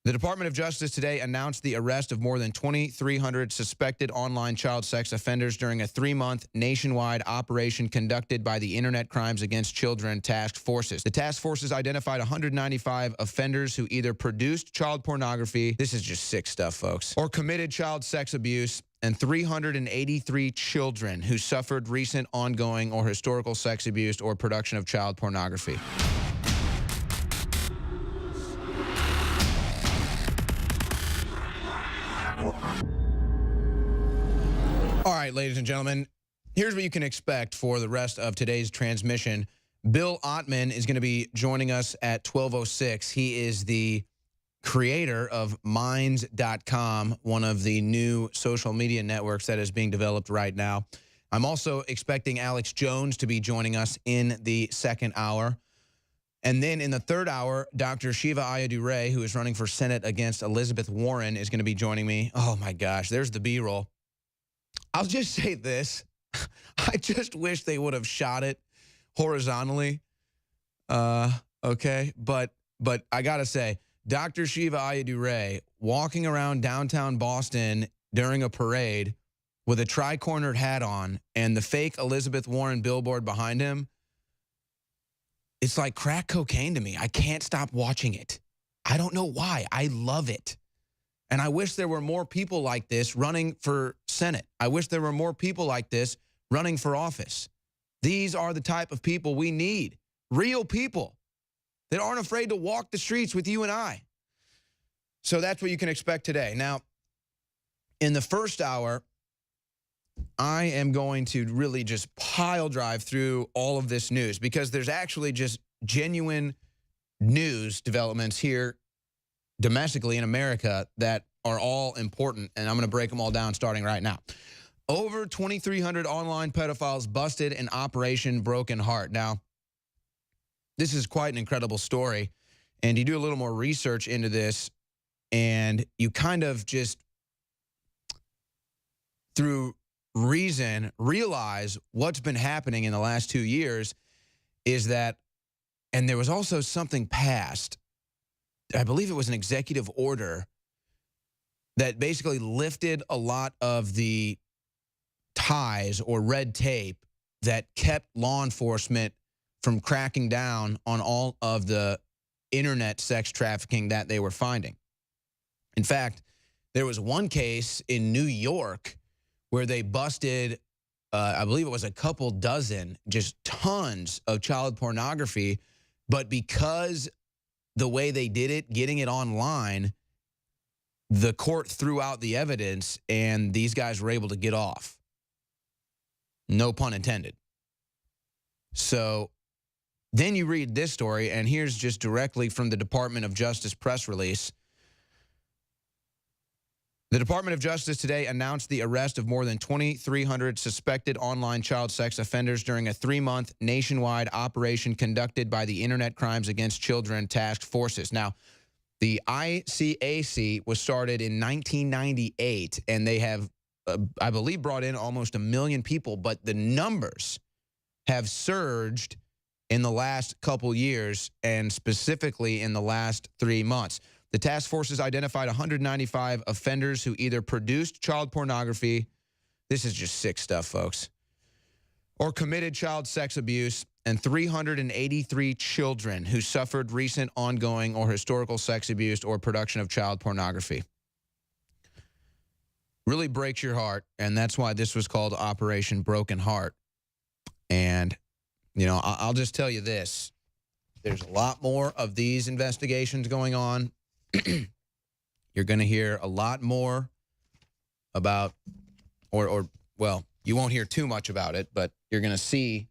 The Department of Justice today announced the arrest of more than 2,300 suspected online child sex offenders during a 3-month nationwide operation conducted by the Internet Crimes Against Children Task Forces. The task forces identified 195 offenders who either produced child pornography, this is just sick stuff, folks, or committed child sex abuse, and 383 children who suffered recent, ongoing, or historical sex abuse or production of child pornography. All right, ladies and gentlemen, here's what you can expect for the rest of today's transmission. Bill Ottman is going to be joining us at 12:06. He is the creator of Minds.com, one of the new social media networks that is being developed right now. I'm also expecting Alex Jones to be joining us in the second hour. And then in the third hour, Dr. Shiva Ayyadurai, who is running for Senate against Elizabeth Warren, is going to be joining me. Oh, my gosh, there's the B-roll. I'll just say this. I just wish they would have shot it horizontally. Okay, but I got to say, Dr. Shiva Ayyadurai walking around downtown Boston during a parade with a tri-cornered hat on and the fake Elizabeth Warren billboard behind him, it's like crack cocaine to me. I can't stop watching it. I don't know why. I love it. And I wish there were more people like this running for Senate. I wish there were more people like this running for office. These are the type of people we need. Real people that aren't afraid to walk the streets with you and I. So that's what you can expect today. Now, in the first hour, I am going to really just pile drive through all of this news because there's actually just genuine news developments here domestically in America that are all important, and I'm going to break them all down starting right now. Over 2,300 online pedophiles busted in Operation Broken Heart. Now, this is quite an incredible story, and you do a little more research into this, and you kind of just, through reason, realize what's been happening in the last 2 years is that, and there was also something passed, I believe it was an executive order that basically lifted a lot of the ties or red tape that kept law enforcement from cracking down on all of the internet sex trafficking that they were finding. In fact, there was one case in New York where they busted, I believe it was a couple dozen, just tons of child pornography, but because the way they did it, getting it online, the court threw out the evidence and these guys were able to get off. No pun intended. So then you read this story, and here's just directly from the Department of Justice press release. The Department of Justice today announced the arrest of more than 2,300 suspected online child sex offenders during a 3-month nationwide operation conducted by the Internet Crimes Against Children Task Forces. Now, the ICAC was started in 1998, and they have, I believe, brought in almost 1 million people, but the numbers have surged in the last couple years, and specifically in the last 3 months. The task forces identified 195 offenders who either produced child pornography, this is just sick stuff, folks, or committed child sex abuse, and 383 children who suffered recent, ongoing, or historical sex abuse or production of child pornography. Really breaks your heart, and that's why this was called Operation Broken Heart. And, you know, I'll just tell you this. There's a lot more of these investigations going on. You're going to hear a lot more about, well, you won't hear too much about it, but you're going to see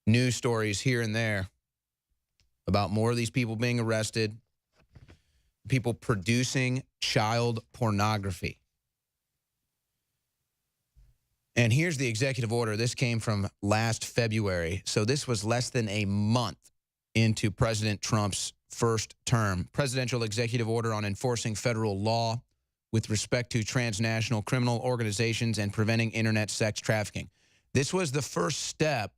news stories here and there about more of these people being arrested, people producing child pornography. And here's the executive order. This came from last February. So this was less than a month into President Trump's first term. Presidential executive order on enforcing federal law with respect to transnational criminal organizations and preventing internet sex trafficking. This was the first step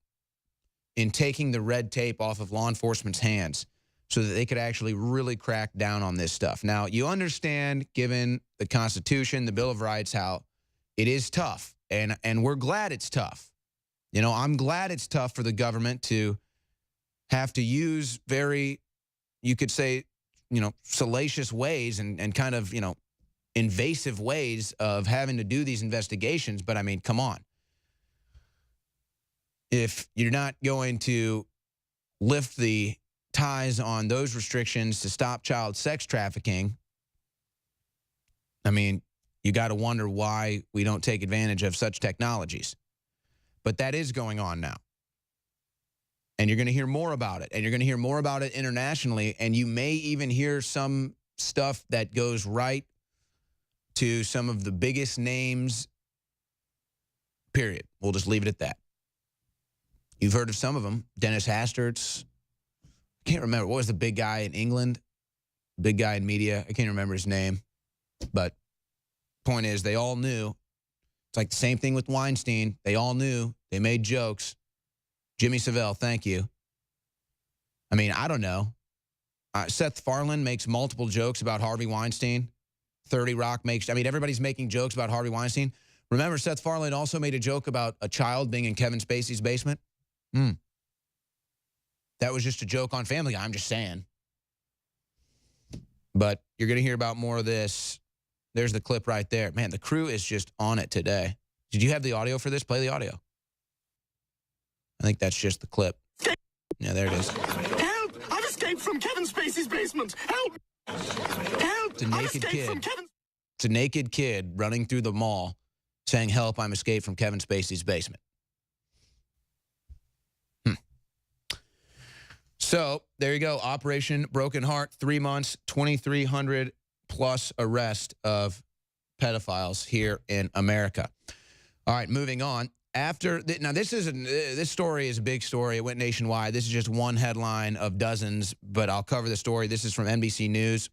in taking the red tape off of law enforcement's hands. so that they could actually really crack down on this stuff. Now, you understand, given the Constitution, the Bill of Rights, how it is tough, and we're glad it's tough. You know, I'm glad it's tough for the government to have to use very, you could say, you know, salacious ways and kind of, you know, invasive ways of having to do these investigations. But I mean, come on. If you're not going to lift the ties on those restrictions to stop child sex trafficking, I mean, you got to wonder why we don't take advantage of such technologies. But that is going on now. And you're going to hear more about it. And you're going to hear more about it internationally. And you may even hear some stuff that goes right to some of the biggest names, period. We'll just leave it at that. You've heard of some of them. Dennis Hastert's. I can't remember. What was the big guy in England? Big guy in media. I can't remember his name. But point is, they all knew. It's like the same thing with Weinstein. They all knew. They made jokes. Jimmy Savile, thank you. I mean, I don't know. Seth Farland makes multiple jokes about Harvey Weinstein. 30 Rock makes, I mean, everybody's making jokes about Harvey Weinstein. Remember, Seth Farland also made a joke about a child being in Kevin Spacey's basement? That was just a joke on Family Guy, I'm just saying. But you're going to hear about more of this. There's the clip right there. Man, the crew is just on it today. Did you have the audio for this? Play the audio. I think that's just the clip. Yeah, there it is. Help! I've escaped from Kevin Spacey's basement. Help! Help! It's a naked kid. It's a naked kid running through the mall saying, "Help, I'm escaped from Kevin Spacey's basement." So there you go. Operation Broken Heart, 3 months, 2,300 plus arrest of pedophiles here in America. All right, moving on. Now this story is a big story. It went nationwide. This is just one headline of dozens, but I'll cover the story. This is from NBC News.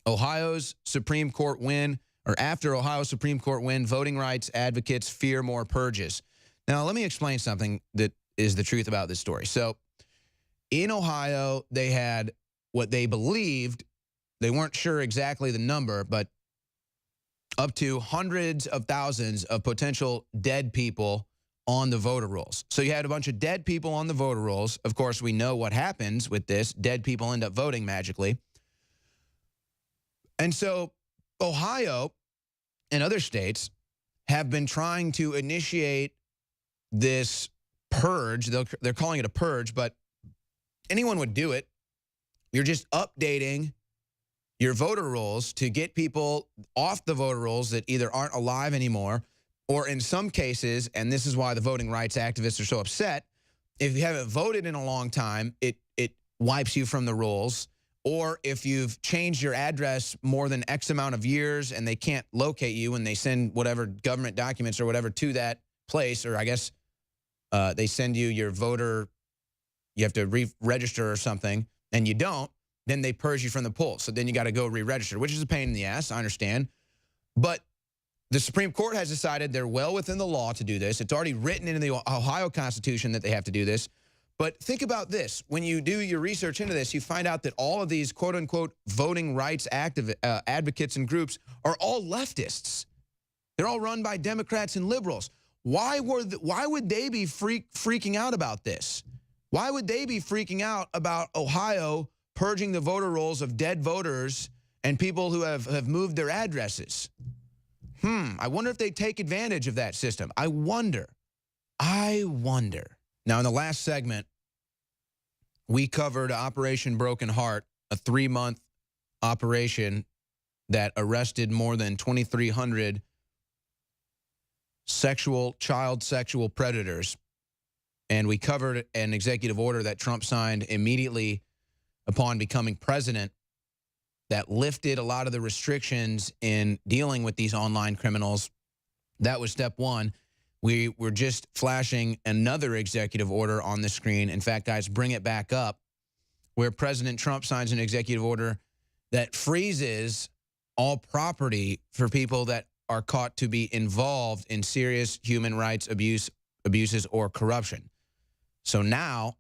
Ohio's Supreme Court win, or after Ohio's Supreme Court win, voting rights advocates fear more purges. Now, let me explain something that is the truth about this story. So in Ohio, they had what they believed, they weren't sure exactly the number, but up to hundreds of thousands of potential dead people on the voter rolls. So you had a bunch of dead people on the voter rolls. Of course, we know what happens with this. Dead people end up voting magically. And so Ohio and other states have been trying to initiate this purge. They're calling it a purge, but anyone would do it. You're just updating your voter rolls to get people off the voter rolls that either aren't alive anymore, or in some cases, and this is why the voting rights activists are so upset, if you haven't voted in a long time, it wipes you from the rolls. Or if you've changed your address more than X amount of years and they can't locate you and they send whatever government documents or whatever to that place, or I guess they send you your voter, you have to re-register or something, and you don't, then they purge you from the polls. So then you got to go re-register, which is a pain in the ass, I understand. But the Supreme Court has decided they're well within the law to do this. It's already written into the Ohio Constitution that they have to do this. But think about this. When you do your research into this, you find out that all of these quote-unquote voting rights advocates and groups are all leftists. They're all run by Democrats and liberals. Why would they be freaking out about this? Why would they be freaking out about Ohio purging the voter rolls of dead voters and people who have moved their addresses? I wonder if they take advantage of that system. I wonder. Now, in the last segment, we covered Operation Broken Heart, a 3-month operation that arrested more than 2,300 child sexual predators. And we covered an executive order that Trump signed immediately upon becoming president that lifted a lot of the restrictions in dealing with these online criminals. That was step one. We were just flashing another executive order on the screen. In fact, guys, bring it back up, where President Trump signs an executive order that freezes all property for people that are caught to be involved in serious human rights abuses or corruption. So now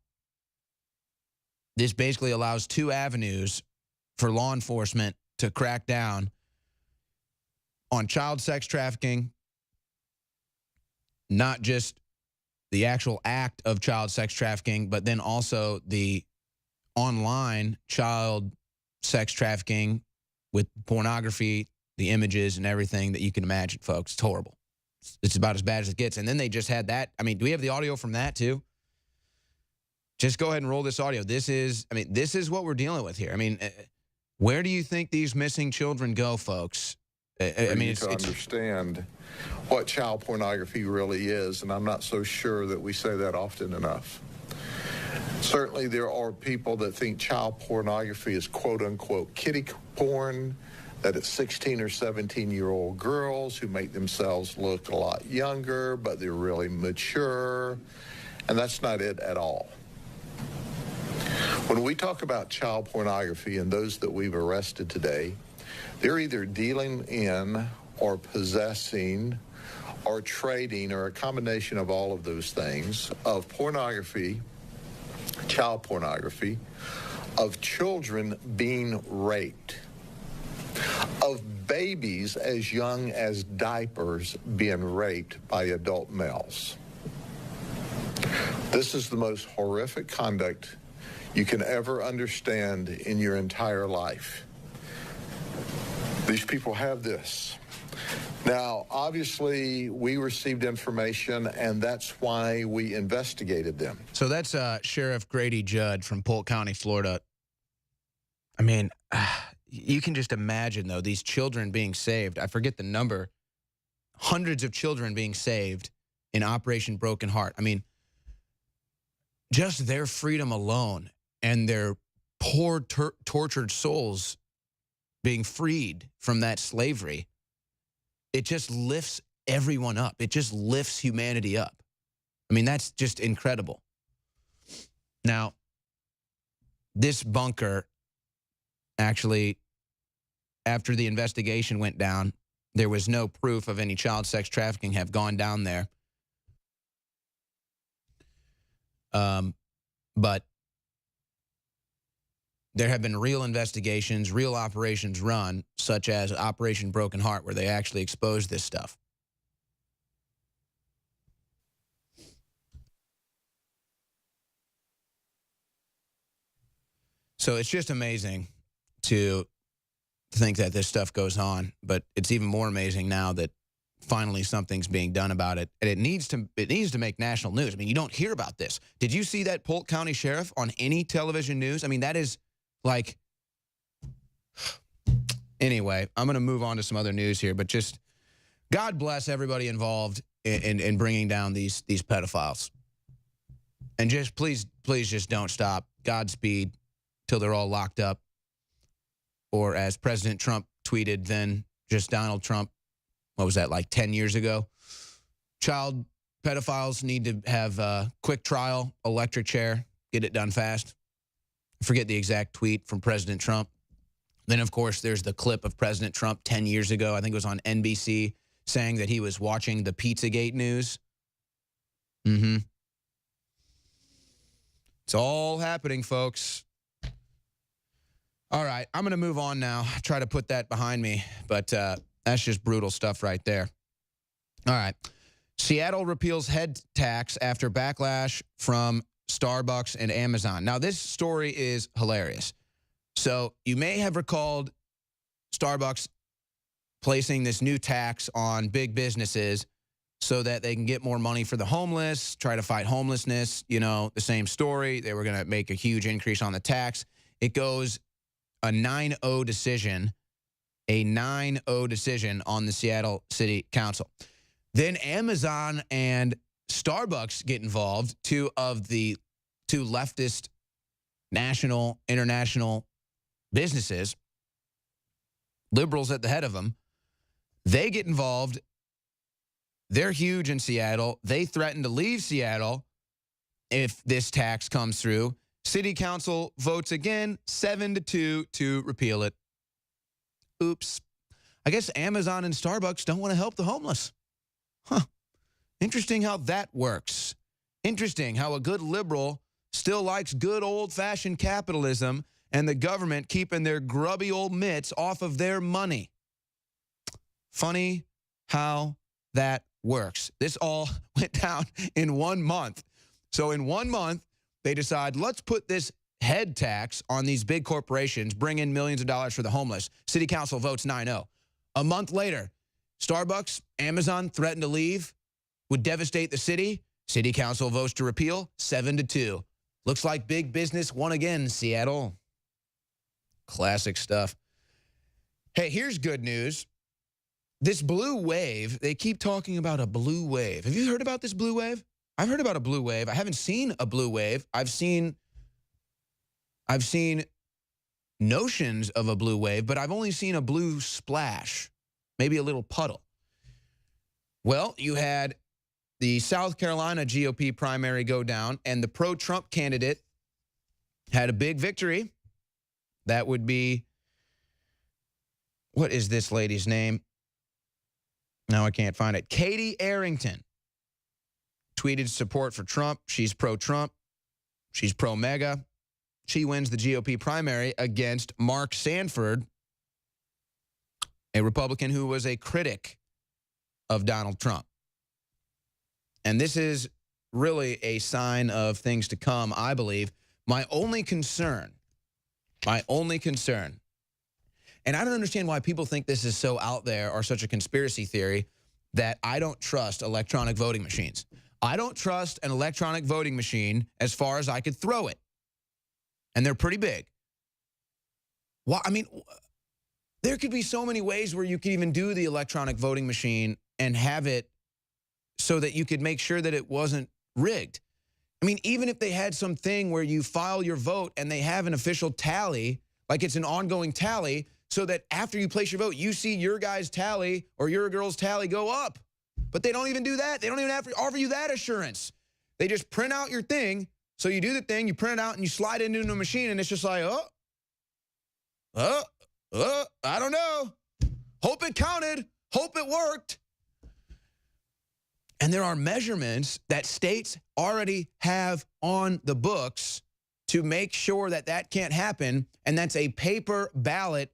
this basically allows two avenues for law enforcement to crack down on child sex trafficking, not just the actual act of child sex trafficking, but then also the online child sex trafficking with pornography, the images and everything that you can imagine, folks. It's horrible. It's about as bad as it gets. And then they just had that. I mean, do we have the audio from that too? Just go ahead and roll this audio. This is what we're dealing with here. I mean, where do you think these missing children go, folks? I mean, to understand what child pornography really is, and I'm not so sure that we say that often enough. Certainly there are people that think child pornography is quote-unquote kiddie porn, that it's 16 or 17-year-old girls who make themselves look a lot younger, but they're really mature, and that's not it at all. When we talk about child pornography and those that we've arrested today, they're either dealing in or possessing or trading or a combination of all of those things of pornography, child pornography, of children being raped, of babies as young as diapers being raped by adult males. This is the most horrific conduct you can ever understand in your entire life. These people have this. Now, obviously, we received information, and that's why we investigated them. So that's Sheriff Grady Judd from Polk County, Florida. I mean, you can just imagine, though, these children being saved. I forget the number. Hundreds of children being saved in Operation Broken Heart. I mean, just their freedom alone and their poor, tortured souls being freed from that slavery, it just lifts everyone up. It just lifts humanity up. I mean, that's just incredible. Now, this bunker, actually, after the investigation went down, there was no proof of any child sex trafficking have gone down there. But there have been real investigations, real operations run, such as Operation Broken Heart, where they actually exposed this stuff. So it's just amazing to think that this stuff goes on, but it's even more amazing now that finally something's being done about it, and it needs to make national news. I mean, you don't hear about this. Did you see that Polk County sheriff on any television news? I mean, that is like, anyway, I'm going to move on to some other news here, but just God bless everybody involved in bringing down these pedophiles. And just please just don't stop. Godspeed till they're all locked up. Or as President Trump tweeted then, just Donald Trump, what was that, like 10 years ago? Child pedophiles need to have a quick trial, electric chair, get it done fast. Forget the exact tweet from President Trump. Then, of course, there's the clip of President Trump 10 years ago. I think it was on NBC, saying that he was watching the Pizzagate news. It's all happening, folks. All right, I'm going to move on now, try to put that behind me. But that's just brutal stuff right there. All right. Seattle repeals head tax after backlash from Starbucks and Amazon. Now, this story is hilarious. So you may have recalled Starbucks placing this new tax on big businesses so that they can get more money for the homeless, try to fight homelessness. You know, the same story. They were going to make a huge increase on the tax. It goes a 9-0 decision, on the Seattle City Council. Then Amazon and Starbucks get involved, two leftist national, international businesses, liberals at the head of them. They get involved. They're huge in Seattle. They threaten to leave Seattle if this tax comes through. City Council votes again, 7-2 to repeal it. Oops. I guess Amazon and Starbucks don't want to help the homeless. Huh. Interesting how that works. Interesting how a good liberal still likes good old-fashioned capitalism and the government keeping their grubby old mitts off of their money. Funny how that works. This all went down in 1 month. So in 1 month, they decide, let's put this head tax on these big corporations, bring in millions of dollars for the homeless. City council votes 9-0. A month later, Starbucks, Amazon threatened to leave, would devastate the city. City council votes to repeal 7-2. Looks like big business won again, Seattle. Classic stuff. Hey, here's good news. This blue wave, they keep talking about a blue wave. Have you heard about this blue wave? I've heard about a blue wave. I haven't seen a blue wave. I've seen notions of a blue wave, but I've only seen a blue splash, maybe a little puddle. Well, you had the South Carolina GOP primary go down, and the pro-Trump candidate had a big victory. That would be, what is this lady's name? Now I can't find it. Katie Arrington tweeted support for Trump. She's pro-Trump. She's pro-MAGA. She wins the GOP primary against Mark Sanford, a Republican who was a critic of Donald Trump. And this is really a sign of things to come, I believe. My only concern, and I don't understand why people think this is so out there or such a conspiracy theory, that I don't trust electronic voting machines. I don't trust an electronic voting machine as far as I could throw it. And they're pretty big. Well, I mean, there could be so many ways where you could even do the electronic voting machine and have it so that you could make sure that it wasn't rigged. I mean, even if they had something where you file your vote and they have an official tally, like it's an ongoing tally, so that after you place your vote, you see your guy's tally or your girl's tally go up. But they don't even do that. They don't even have to offer you that assurance. They just print out your thing. So you do the thing, you print it out, and you slide it into a machine, and it's just like, I don't know. Hope it counted. Hope it worked. And there are measurements that states already have on the books to make sure that that can't happen, and that's a paper ballot,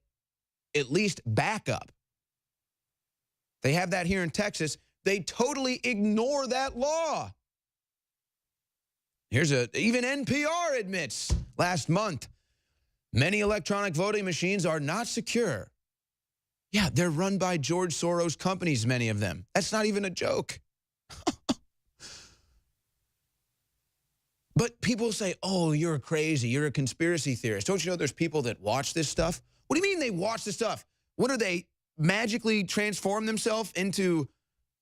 at least backup. They have that here in Texas. They totally ignore that law. Even NPR admits last month, many electronic voting machines are not secure. Yeah, they're run by George Soros companies, many of them. That's not even a joke. But people say, oh, you're crazy. You're a conspiracy theorist. Don't you know there's people that watch this stuff? What do you mean they watch this stuff? What are they, magically transform themselves into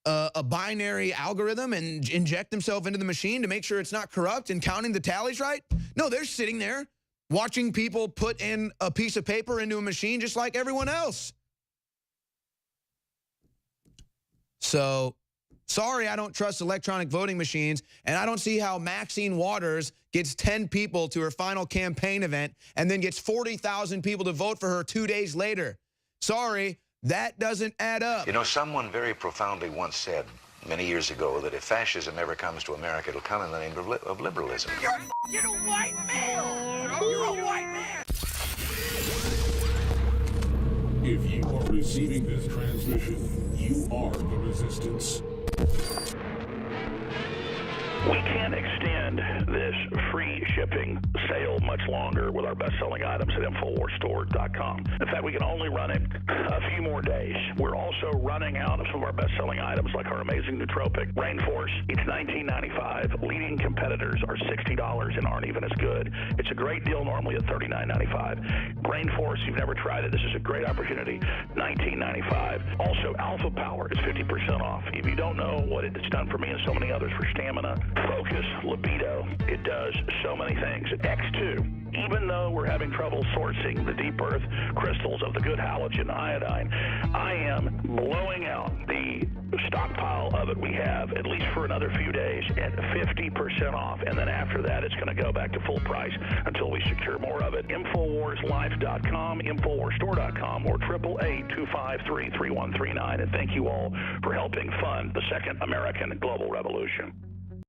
a binary algorithm and inject themselves into the machine to make sure it's not corrupt and counting the tallies right? No, they're sitting there watching people put in a piece of paper into a machine just like everyone else. So, sorry, I don't trust electronic voting machines, and I don't see how Maxine Waters gets 10 people to her final campaign event and then gets 40,000 people to vote for her 2 days later. Sorry, that doesn't add up. You know, someone very profoundly once said many years ago that if fascism ever comes to America, it'll come in the name of liberalism. You're a white man! You're a white man! If you are receiving this transmission, you are the resistance. We can't extend this free shipping sale much longer with our best-selling items at InfoWarsStore.com. In fact, we can only run it a few more days. We're also running out of some of our best-selling items like our amazing nootropic, Rainforce. It's $19.95. Leading competitors are $60 and aren't even as good. It's a great deal normally at $39.95. Rainforce, you've never tried it. This is a great opportunity, $19.95. Also, Alpha Power is 50% off. If you don't know what it's done for me and so many others for stamina, focus, libido, it does so many things. X2, even though we're having trouble sourcing the deep earth crystals of the good halogen iodine, I am blowing out the stockpile of it we have, at least for another few days, at 50% off. And then after that, it's going to go back to full price until we secure more of it. InfoWarsLife.com, InfoWarsStore.com, or 888-253-3139. And thank you all for helping fund the second American global revolution.